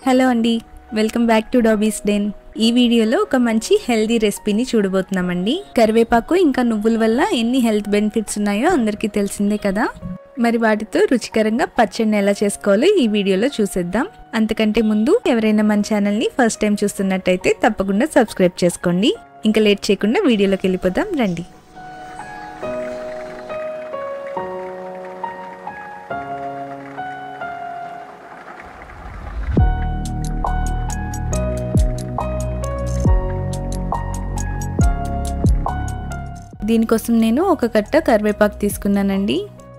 Hello అండి, welcome back to dobbies den. ఈ వీడియోలో ఒక మంచి హెల్దీ రెసిపీని చూడబోతున్నామండి. కరివేపాకు ఇంకా నువ్వుల వల్ల ఎన్ని హెల్త్ బెనిఫిట్స్ ఉన్నాయో అందరికీ తెలిసిందే కదా. మరి వాటితో రుచికరంగా పచ్చడిని ఎలా చేసుకోవాలో ఈ వీడియోలో చూసేద్దాం. అంతకంటే ముందు ఎవరైనా మన ఛానల్ని ఫస్ట్ టైం చూస్తున్నట్టయితే తప్పకుండా సబ్స్క్రైబ్ చేసుకోండి. ఇంకా లేట్ చేయకుండా వీడియోలోకి వెళ్ళిపోదాం రండి. దీనికోసం నేను ఒక కట్ట కరివేపాకు తీసుకున్నానండి.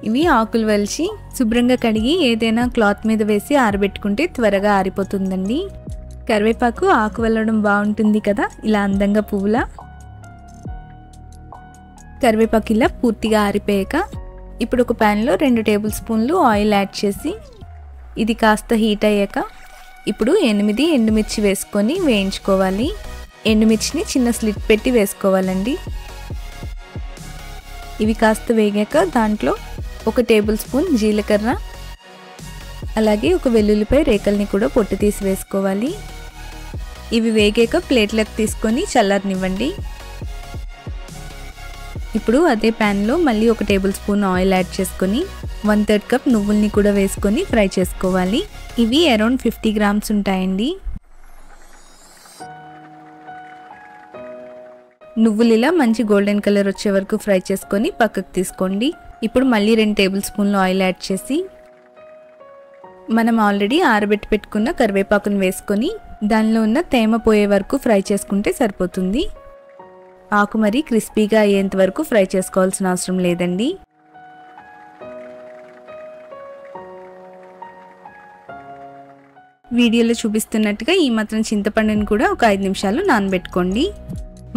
ఇవి ఆకులు వలిచి శుభ్రంగా కడిగి ఏదైనా క్లాత్ మీద వేసి ఆరబెట్టుకుంటే త్వరగా ఆరిపోతుందండి. కరివేపాకు ఆకు వల్లడం బాగుంటుంది కదా, ఇలా అందంగా పువ్వులా. కరివేపాకు ఇలా పూర్తిగా ఆరిపోయాక ఇప్పుడు ఒక ప్యాన్లో 2 టేబుల్ స్పూన్లు ఆయిల్ యాడ్ చేసి ఇది కాస్త హీట్ అయ్యాక ఇప్పుడు 8 ఎండుమిర్చి వేసుకొని వేయించుకోవాలి. ఎండుమిర్చిని చిన్న స్లిట్ పెట్టి వేసుకోవాలండి. ఇవి కాస్త వేగాక దాంట్లో 1 టేబుల్ స్పూన్ జీలకర్ర, అలాగే ఒక వెల్లుల్లిపై రేకల్ని కూడా పొట్టు తీసి వేసుకోవాలి. ఇవి వేగాక ప్లేట్లకు తీసుకొని చల్లారనివ్వండి. ఇప్పుడు అదే ప్యాన్లో మళ్ళీ 1 టేబుల్ స్పూన్ ఆయిల్ యాడ్ చేసుకొని 1/3 కప్ నువ్వుల్ని కూడా వేసుకొని ఫ్రై చేసుకోవాలి. ఇవి అరౌండ్ 50 గ్రామ్స్ ఉంటాయండి. నువ్వులు ఇలా మంచి గోల్డెన్ కలర్ వచ్చే వరకు ఫ్రై చేసుకొని పక్కకు తీసుకోండి. ఇప్పుడు మళ్ళీ 2 టేబుల్ స్పూన్లు ఆయిల్ యాడ్ చేసి మనం ఆల్రెడీ ఆరబెట్టి పెట్టుకున్న కరివేపాకును వేసుకొని దానిలో ఉన్న తేమ పోయే వరకు ఫ్రై చేసుకుంటే సరిపోతుంది. ఆకు మరి క్రిస్పీగా అయ్యేంత వరకు ఫ్రై చేసుకోవాల్సిన అవసరం లేదండి. వీడియోలో చూపిస్తున్నట్టుగా ఈ మాత్రం చింతపండుని కూడా ఒక 5 నిమిషాలు నానబెట్టుకోండి.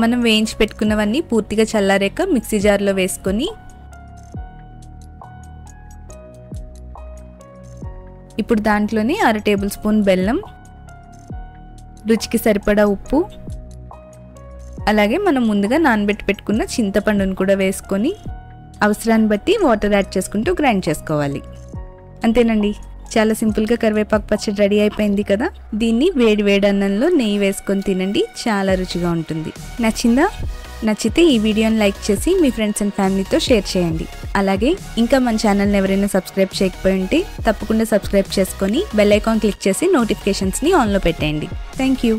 మనం వేయించి పెట్టుకున్నవన్నీ పూర్తిగా చల్లారాక మిక్సీ జార్లో వేసుకొని ఇప్పుడు దాంట్లోనే 1/2 టేబుల్ స్పూన్ బెల్లం, రుచికి సరిపడా ఉప్పు, అలాగే మనం ముందుగా నానబెట్టి పెట్టుకున్న చింతపండును కూడా వేసుకొని అవసరాన్ని బట్టి వాటర్ యాడ్ చేసుకుంటూ గ్రైండ్ చేసుకోవాలి. అంతేనండి, చాలా సింపుల్గా కరివేపాకు పచ్చడి రెడీ అయిపోయింది కదా. దీన్ని వేడి వేడి అన్నంలో నెయ్యి వేసుకొని తినండి, చాలా రుచిగా ఉంటుంది. నచ్చిందా? నచ్చితే ఈ వీడియోని లైక్ చేసి మీ ఫ్రెండ్స్ అండ్ ఫ్యామిలీతో షేర్ చేయండి. అలాగే ఇంకా మన ఛానల్ని ఎవరైనా సబ్స్క్రైబ్ చేయకపోయి ఉంటే తప్పకుండా సబ్స్క్రైబ్ చేసుకొని బెల్ ఐకాన్ క్లిక్ చేసి నోటిఫికేషన్స్ని ఆన్లో పెట్టేయండి. Thank you.